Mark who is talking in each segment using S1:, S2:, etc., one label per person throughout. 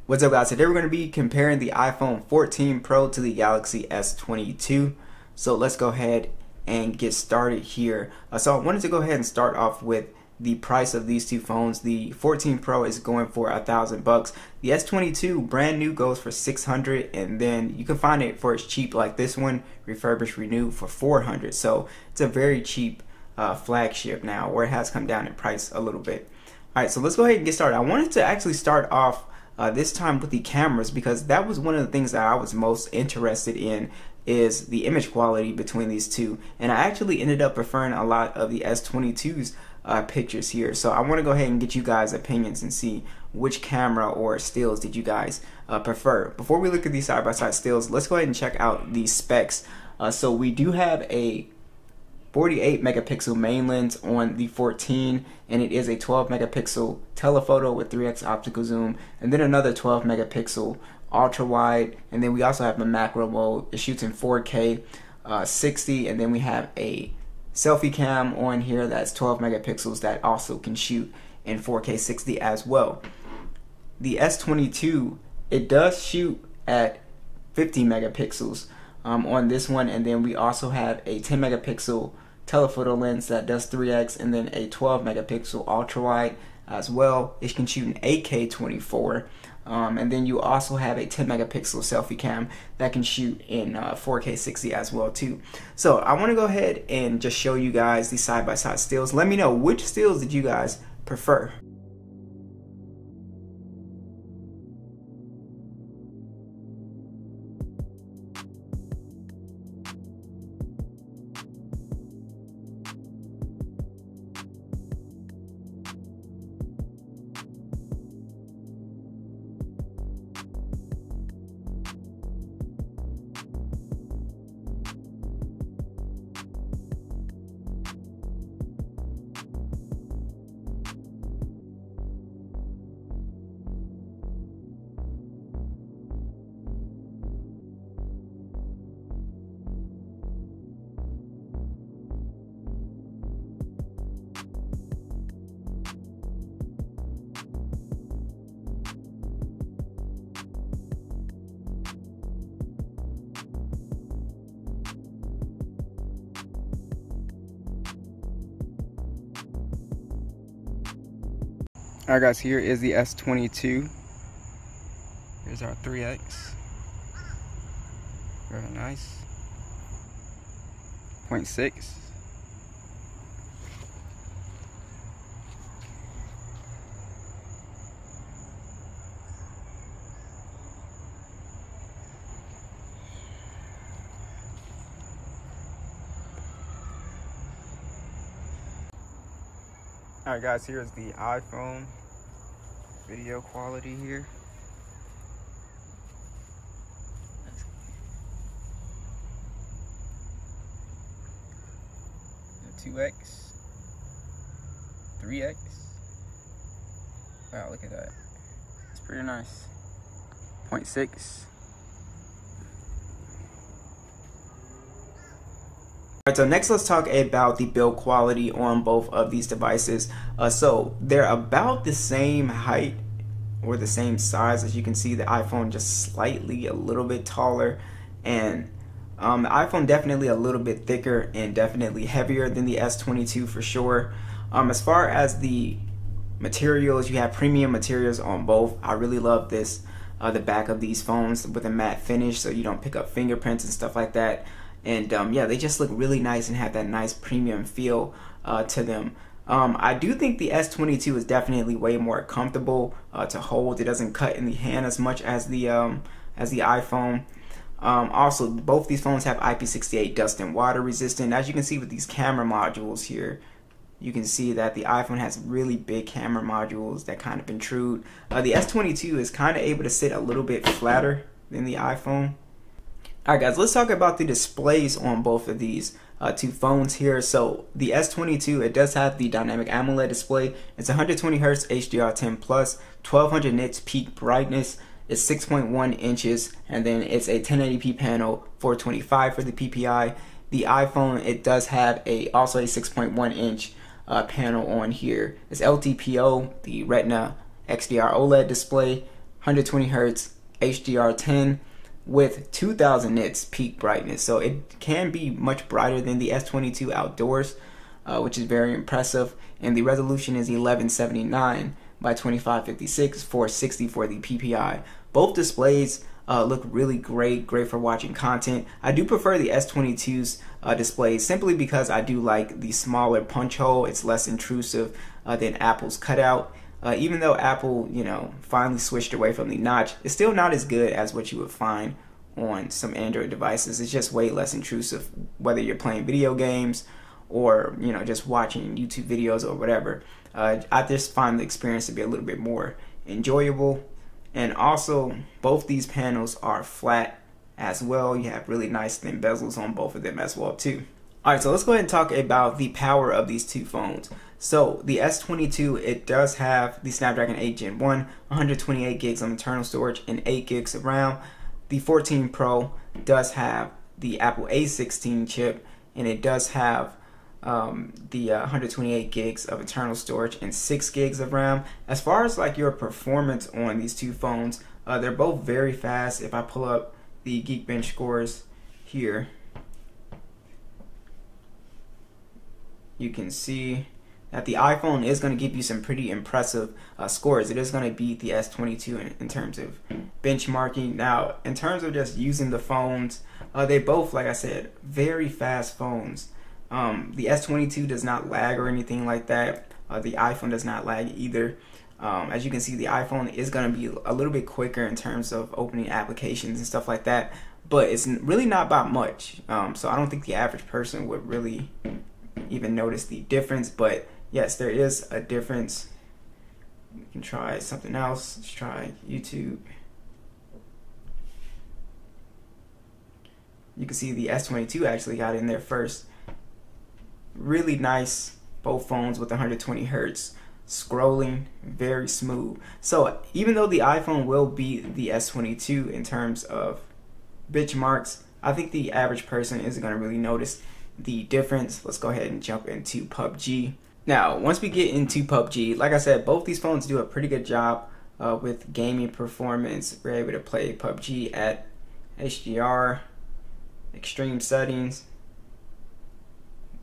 S1: What's up, guys? Today we're going to be comparing the iPhone 14 Pro to the Galaxy S22. So let's go ahead and get started here. So I wanted to go ahead and start off with the price of these two phones. The 14 Pro is going for $1,000. The S22 brand new goes for $600, and then you can find it for as cheap like this one, refurbished, renewed, for $400. So it's a very cheap flagship now, where it has come down in price a little bit. Alright, so let's go ahead and get started. I wanted to actually start off this time with the cameras, because that was one of the things that I was most interested in, is the image quality between these two. And I actually ended up preferring a lot of the S22's pictures here. So I want to go ahead and get you guys' opinions and see which camera or stills did you guys prefer. Before we look at these side-by-side stills, let's go ahead and check out the specs. So we do have a 48 megapixel main lens on the 14, and it is a 12 megapixel telephoto with 3x optical zoom, and then another 12 megapixel ultra wide, and then we also have a macro mode. It shoots in 4K 60, and then we have a selfie cam on here that's 12 megapixels that also can shoot in 4K 60 as well. The S22, it does shoot at 50 megapixels on this one, and then we also have a 10 megapixel telephoto lens that does 3x, and then a 12 megapixel ultra wide as well. It can shoot in 8K 24, and then you also have a 10 megapixel selfie cam that can shoot in 4K 60 as well too. So I want to go ahead and just show you guys these side-by-side stills. Let me know, which stills did you guys prefer? Alright guys, here is the S22. Here's our 3X. Very nice. 0.6. Alright guys, here's the iPhone video quality here. The 2X, 3X. Wow, look at that. It's pretty nice. 0.6. Alright, so next let's talk about the build quality on both of these devices. So they're about the same height or the same size. As you can see, the iPhone just slightly a little bit taller, and the iPhone definitely a little bit thicker and definitely heavier than the S22 for sure. As far as the materials, you have premium materials on both. I really love this, the back of these phones with a matte finish, so you don't pick up fingerprints and stuff like that. And yeah, they just look really nice and have that nice premium feel to them. I do think the S22 is definitely way more comfortable to hold. It doesn't cut in the hand as much as the iPhone. Also, both these phones have IP68 dust and water resistant. As you can see with these camera modules here, you can see that the iPhone has really big camera modules that kind of intrude. The S22 is kind of able to sit a little bit flatter than the iPhone. Alright guys, let's talk about the displays on both of these two phones here. So the S22, it does have the dynamic AMOLED display. It's 120 Hz HDR10+, 1200 nits peak brightness. It's 6.1 inches, and then it's a 1080p panel, 425 for the PPI. The iPhone, it does have also a 6.1 inch panel on here. It's LTPO, the Retina XDR OLED display, 120 hertz HDR10 with 2000 nits peak brightness. So it can be much brighter than the S22 outdoors, which is very impressive. And the resolution is 1179 by 2556 460 for the PPI. Both displays look really great for watching content. I do prefer the S22's display simply because I do like the smaller punch hole. It's less intrusive than Apple's cutout. Even though Apple, finally switched away from the notch, it's still not as good as what you would find on some Android devices. It's just way less intrusive, whether you're playing video games or just watching YouTube videos or whatever. I just find the experience to be a little bit more enjoyable. And also, both these panels are flat as well. You have really nice thin bezels on both of them as well too. Alright, so let's go ahead and talk about the power of these two phones. So the S22, it does have the Snapdragon 8 Gen 1, 128 gigs of internal storage and 8 gigs of RAM. The 14 Pro does have the Apple A16 chip, and it does have the 128 gigs of internal storage and 6 gigs of RAM. As far as like your performance on these two phones, they're both very fast. If I pull up the Geekbench scores here, you can see that the iPhone is going to give you some pretty impressive scores. It is going to beat the S22 in terms of benchmarking. Now, in terms of just using the phones, they both, like I said, very fast phones. The S22 does not lag or anything like that. The iPhone does not lag either. As you can see, the iPhone is going to be a little bit quicker in terms of opening applications and stuff like that, but it's really not by much. So I don't think the average person would really even notice the difference, but yes, there is a difference. You can try something else. Let's try YouTube. You can see the S22 actually got in there first. Really nice, both phones with 120 hertz scrolling, very smooth. So even though the iPhone will beat the S22 in terms of benchmarks, I think the average person isn't going to really notice the difference. Let's go ahead and jump into PUBG. Now, once we get into PUBG, like I said, both these phones do a pretty good job with gaming performance. We're able to play PUBG at HDR, extreme settings.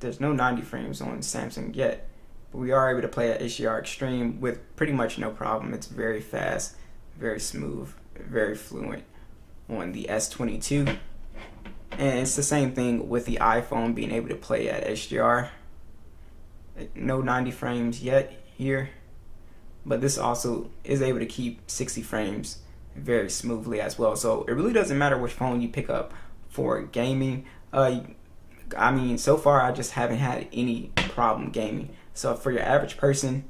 S1: There's no 90 frames on Samsung yet, but we are able to play at HDR extreme with pretty much no problem. It's very fast, very smooth, very fluent on the S22. And it's the same thing with the iPhone being able to play at HDR. No 90 frames yet here, but this also is able to keep 60 frames very smoothly as well. So it really doesn't matter which phone you pick up for gaming. I mean, so far I just haven't had any problem gaming. So for your average person,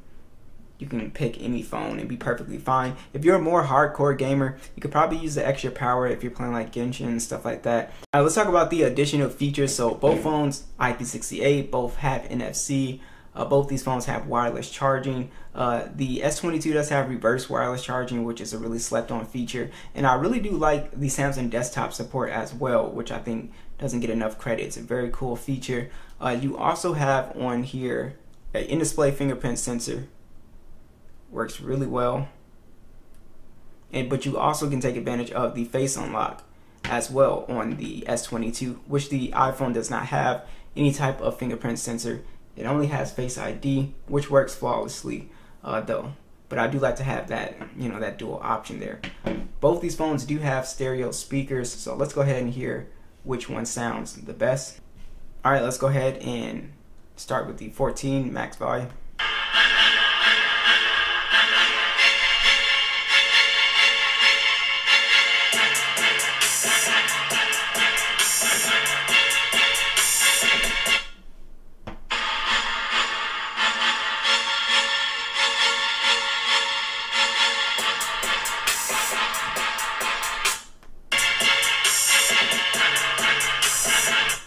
S1: you can pick any phone and be perfectly fine. If you're a more hardcore gamer, you could probably use the extra power if you're playing like Genshin and stuff like that. All right, let's talk about the additional features. So both phones IP68, both have NFC. Both these phones have wireless charging. The S22 does have reverse wireless charging, which is a really slept on feature. And I really do like the Samsung desktop support as well, which I think doesn't get enough credit. It's a very cool feature. You also have on here an in-display fingerprint sensor. Works really well. But you also can take advantage of the face unlock as well on the S22, which the iPhone does not have any type of fingerprint sensor. It only has Face ID, which works flawlessly though. But I do like to have that, that dual option there. Both these phones do have stereo speakers, so let's go ahead and hear which one sounds the best. All right, let's go ahead and start with the 14 max volume.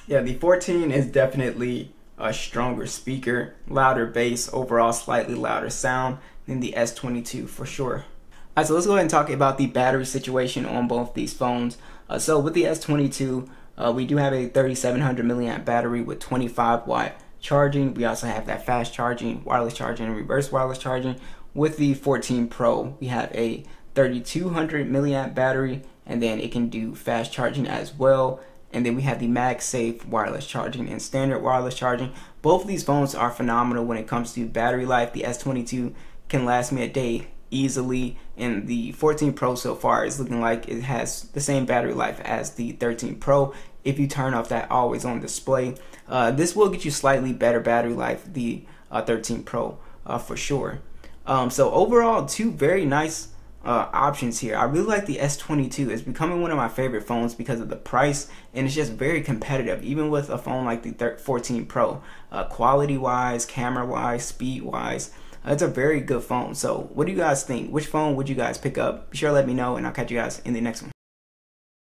S1: Yeah, the 14 is definitely a stronger speaker, louder bass, overall slightly louder sound than the S22 for sure. Alright, so let's go ahead and talk about the battery situation on both these phones. So with the S22, we do have a 3700 milliamp battery with 25 watt charging. We also have that fast charging, wireless charging, and reverse wireless charging. With the 14 Pro, we have a 3200 milliamp battery, and then it can do fast charging as well. And then we have the MagSafe wireless charging and standard wireless charging. Both of these phones are phenomenal when it comes to battery life. The S22 can last me a day easily, and the 14 Pro so far is looking like it has the same battery life as the 13 Pro if you turn off that always on display. This will get you slightly better battery life, the 13 Pro for sure. So overall, two very nice options here. I really like the S22. It's becoming one of my favorite phones because of the price, and it's just very competitive even with a phone like the 14 Pro. Quality wise, camera wise, speed wise, it's a very good phone. So what do you guys think? Which phone would you guys pick up? Be sure to let me know, and I'll catch you guys in the next one.